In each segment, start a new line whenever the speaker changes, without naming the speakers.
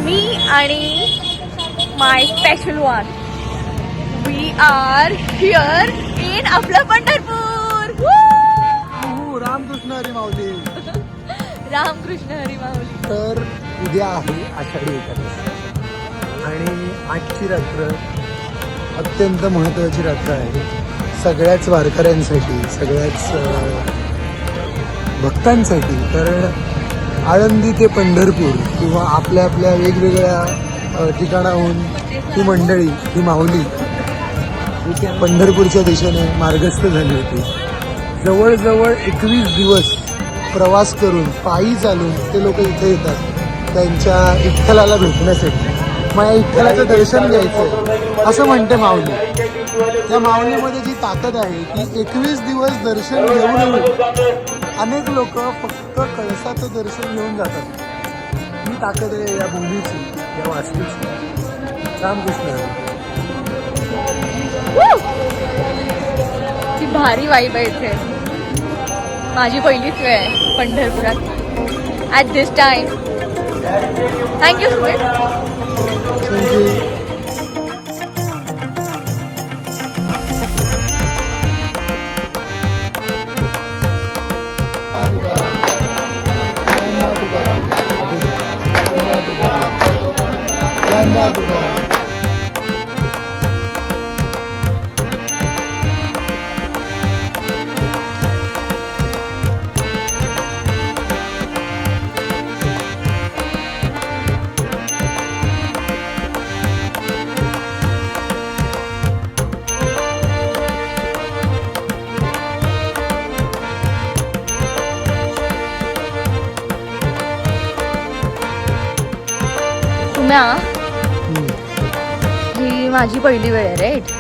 मी आणि my special one we are here in आपलं पंढरपूर.
रामकृष्ण हरी माऊली.
रामकृष्ण हरी माऊली.
तर उद्या आहे आषाढी एकादशी आणि आजची रात्र अत्यंत महत्त्वाची रात्र आहे सगळ्याच वारकऱ्यांसाठी, सगळ्याच भक्तांसाठी. कारण आळंदी ते पंढरपूर किंवा आपल्या आपल्या वेगवेगळ्या ठिकाणाहून ही मंडळी, ही माऊली पंढरपूरच्या दिशेने मार्गस्थ झाली होती. जवळजवळ 21 दिवस प्रवास करून, पायी चालून ते लोक इथे येतात त्यांच्या विठ्ठलाला भेटण्यासाठी. मग या विठ्ठलाचं दर्शन घ्यायचं असं म्हणते माऊली. त्या माऊलीमध्ये जी ताकद आहे की 21 दिवस दर्शन घेऊन अनेक लोक फक्त कळसाचं दर्शन घेऊन जातात. ही ताकद आहे या भूमीची, या वास्तूची. रामकृष्ण.
ती भारी वाईब आहे इथे. माझी पहिलीच वेळ आहे पंढरपुरात at this time. Thank you so much.
Thank you.
ही माझी पहिली वेळ आहे राईट.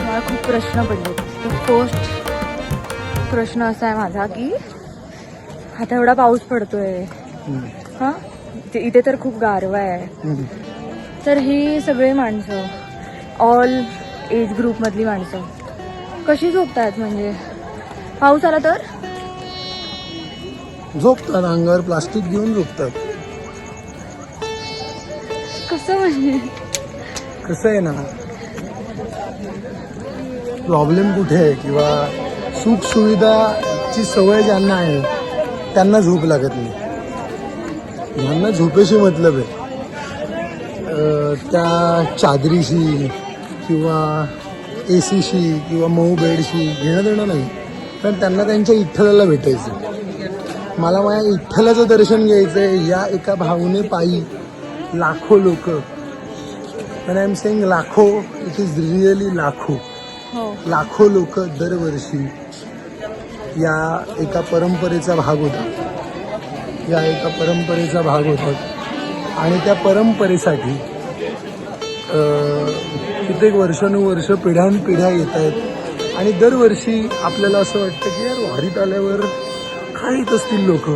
मला खूप प्रश्न पडले. फर्स्ट प्रश्न असा आहे माझा की आता एवढा पाऊस पडतोय हा, इथे तर खूप गारवा आहे. तर ही सगळी माणसं, ऑल एज ग्रुप मधली माणसं कशी झोपतात? म्हणजे पाऊस आला तर
झोपतात, अंगावर प्लास्टिक घेऊन झोपतात.
कसं? म्हणजे
कसं आहे ना, प्रॉब्लेम कुठे आहे किंवा सुख सुविधाची सवय ज्यांना आहे त्यांना झोप लागत नाही. ज्यांना झोपेशी मतलब आहे त्या चादरीशी किंवा एसीशी किंवा मऊ बेडशी घेणं देणं नाही. कारण त्यांना त्यांच्या विठ्ठलाला भेटायचं. मला माझ्या विठ्ठलाचं दर्शन घ्यायचं आहे. या एका भावने पायी लाखो लोक, पण आय एम सेइंग लाखो, इट इज रिअली लाखो, लाखो लोक दरवर्षी या एका परंपरेचा भाग होतात. या एका परंपरेचा भाग होतात आणि त्या परंपरेसाठी कित्येक वर्षानुवर्ष पिढ्यानपिढ्या येत आहेत. आणि दरवर्षी आपल्याला असं वाटतं की यार वारीत आल्यावर काय येत असतील लोक,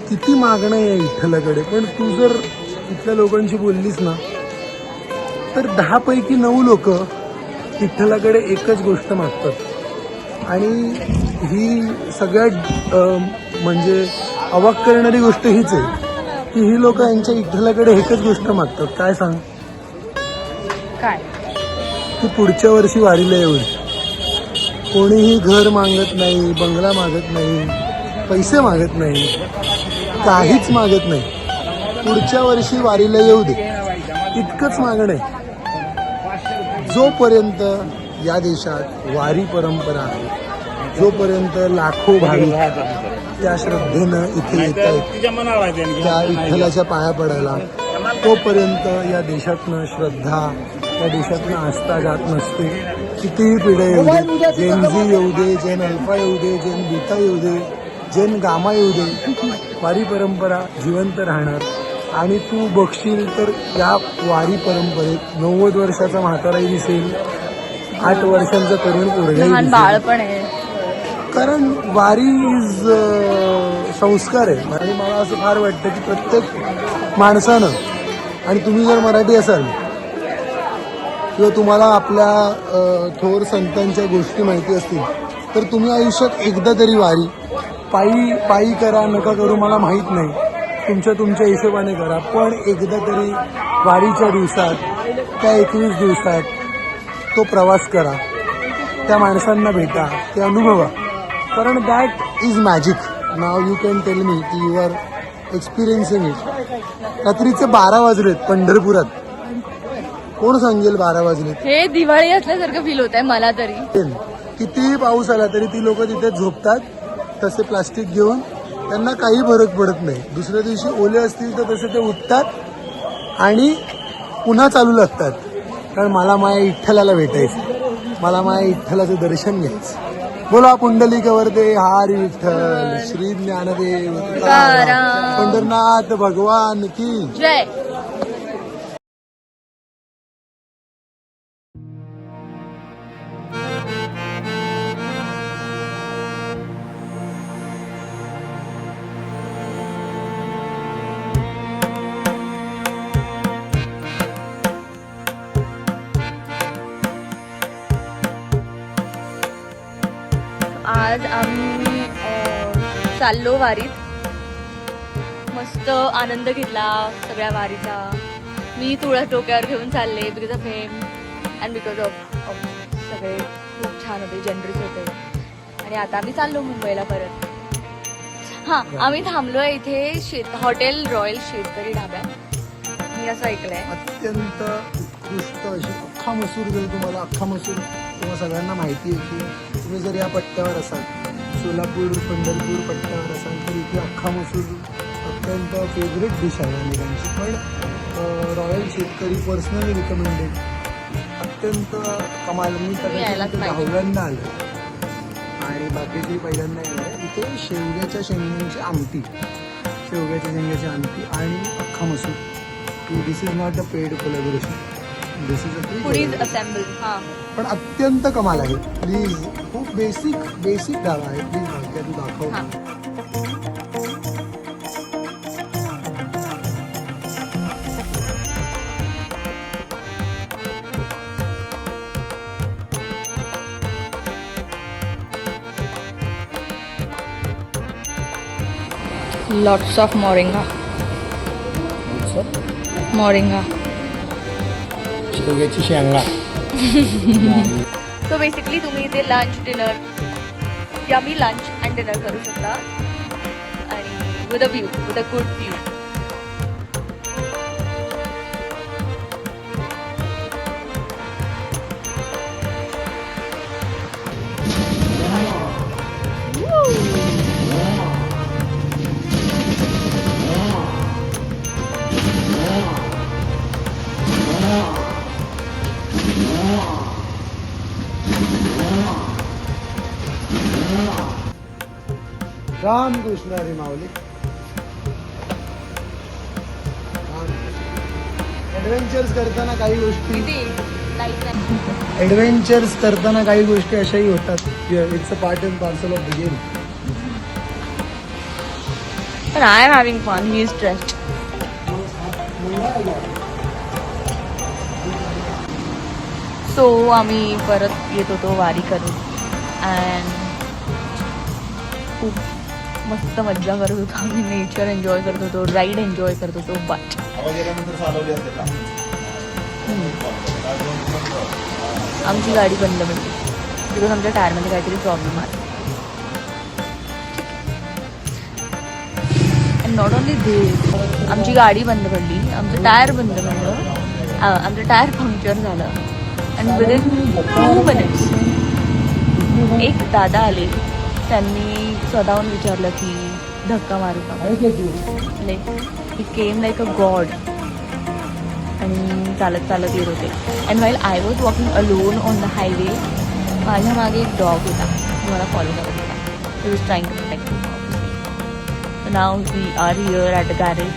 किती मागणं आहे विठ्ठलाकडे. पण तू जर इथल्या लोकांशी बोललीस ना तर 10 पैकी 9 लोक विठ्ठलाकडे एकच गोष्ट मागतात. आणि ही सगळ्यात म्हणजे अवाक करणारी गोष्ट हीच आहे की ही लोक यांच्या विठ्ठलाकडे एकच गोष्ट मागतात. काय सांग?
काय?
की पुढच्या वर्षी वारीला येऊन. कोणीही घर मागत नाही, बंगला मागत नाही, पैसे मागत नाही, काहीच मागत नाही. पुढच्या वर्षी वारीला येऊ दे इतकंच मागणं आहे. जोपर्यंत या देशात वारी परंपरा आहे, जोपर्यंत लाखो भाविक त्या श्रद्धेनं इथे येत आहेत त्या विठ्ठलाच्या पाया पडायला, तोपर्यंत या देशातनं श्रद्धा, या देशातनं आस्था जात नसते. कितीही पिढ्या येऊ दे, जेन झी येऊ दे, जेन अल्फा येऊ दे, जेन बीटा येऊ दे, जेन गामा येऊ दे, वारी परंपरा जिवंत राहणार. आणि तू बघशील तर या वारी परंपरेत 90 वर्षाचा म्हाताराही दिसेल, 8 वर्षांचा तरुण पोरगाही
बाळ पण आहे.
कारण वारी इज संस्कार आहे. आणि मला असं फार वाटतं की प्रत्येक माणसानं, आणि तुम्ही जर मराठी असाल किंवा तुम्हाला आपल्या थोर संतांच्या गोष्टी माहिती असतील तर तुम्ही आयुष्यात एकदा तरी वारी पायी करा, नका करू मला माहीत नाही, तुमच्या हिशोबाने करा, पण एकदा तरी वारीच्या दिवसात, त्या 21 दिवसात तो प्रवास करा, त्या माणसांना भेटा, ते अनुभवा, कारण that is magic. Now you can tell me की यू आर एक्सपिरियन्सिंग इट. रात्रीचे 12 वाजलेत पंढरपुरात. कोण सांगेल 12 वाजलेत?
हे दिवाळी असल्यासारखं फील होत आहे मला तरी.
कितीही पाऊस आला तरी ती लोक तिथे झोपतात तसे प्लास्टिक घेऊन, त्यांना काही फरक पडत नाही. दुसऱ्या दिवशी ओले असतील तर तसे ते उठतात आणि पुन्हा चालू लागतात. कारण मला माया विठ्ठलाला भेटायचं, मला माया विठ्ठलाचं दर्शन घ्यायचं. बोला पुंडलिकवरदे हरी विठ्ठल, श्री ज्ञानदेव तुकाराम, पंढरनाथ भगवान की
जय. आज आम्ही चाललो वारीत. मस्त आनंद घेतला सगळ्या वारीचा. मी तुळस डोक्यावर घेऊन चालले बिकॉज ऑफ हेम अँड बिकॉज ऑफ सगळे खूप छान होते, जनरस होते. आणि आता आम्ही चाललो मुंबईला परत. हां, आम्ही थांबलो आहे इथे हॉटेल रॉयल शेतकरी ढाब्यात. मी असं ऐकलंय
अत्यंत उत्कृष्ट अशी अख्खा मसूर. जर तुम्हाला अख्खा मसूर तुम्हाला सगळ्यांना माहिती आहे की तुम्ही जर या पट्ट्यावर असाल, सोलापूर पंढरपूर पट्ट्यावर असाल, तर इथे अख्खा मसूर अत्यंत फेवरेट डिश आहे अनेकांची. पण रॉयल शेतकरी पर्सनली रिकमेंडेड, अत्यंत कमाल. मी सगळ्यांना दहाव्यांदा आलं आणि बाकीची पहिल्यांदा येणार. इथे शेवग्याच्या शेंगांची आमटी, शेवग्याच्या शेंगाची आमटी आणि अख्खा मसूर. This is not a paid collaboration, this is a free
assemble. हां,
पण अत्यंत कमाल आहे. प्लीज, खूप बेसिक ढाबा आहे. प्लीज भाग्या तू दाखव.
Lots of moringa. मोरिंगा,
शेवग्याची शेंगा.
सो बेसिकली तुम्ही इथे lunch dinner, yummy lunch and dinner करू शकता आणि with a good view.
Ramakrishna Hari Mauli. Adventures करताना काही गोष्टी अशाही होतात. It's a part and parcel of the game.
But I am having fun. He is stressed. So आम्ही परत येत होतो वारी करून अँड खूप मस्त मज्जा करत होतो आम्ही. नेचर एन्जॉय करत होतो, राईड एन्जॉय करत होतो. बट आमची गाडी बंद पडली बिकॉज आमच्या टायरमध्ये काहीतरी प्रॉब्लेम आला. अँड नॉट ओनली दिस, आमची गाडी बंद पडली, आमचं टायर बंद पडलं, आमचं टायर पंक्चर झालं. अँड विदिन 2 minutes एक दादा आले. त्यांनी स्वतःहून विचारलं की धक्का मारू का. Like he came like a god. आणि चालत चालत येत होते. And while I was walking alone on the highway, माझ्या मागे एक डॉग होता, मला फॉलो करत होता. He was trying to protect me. Now we are here at the garage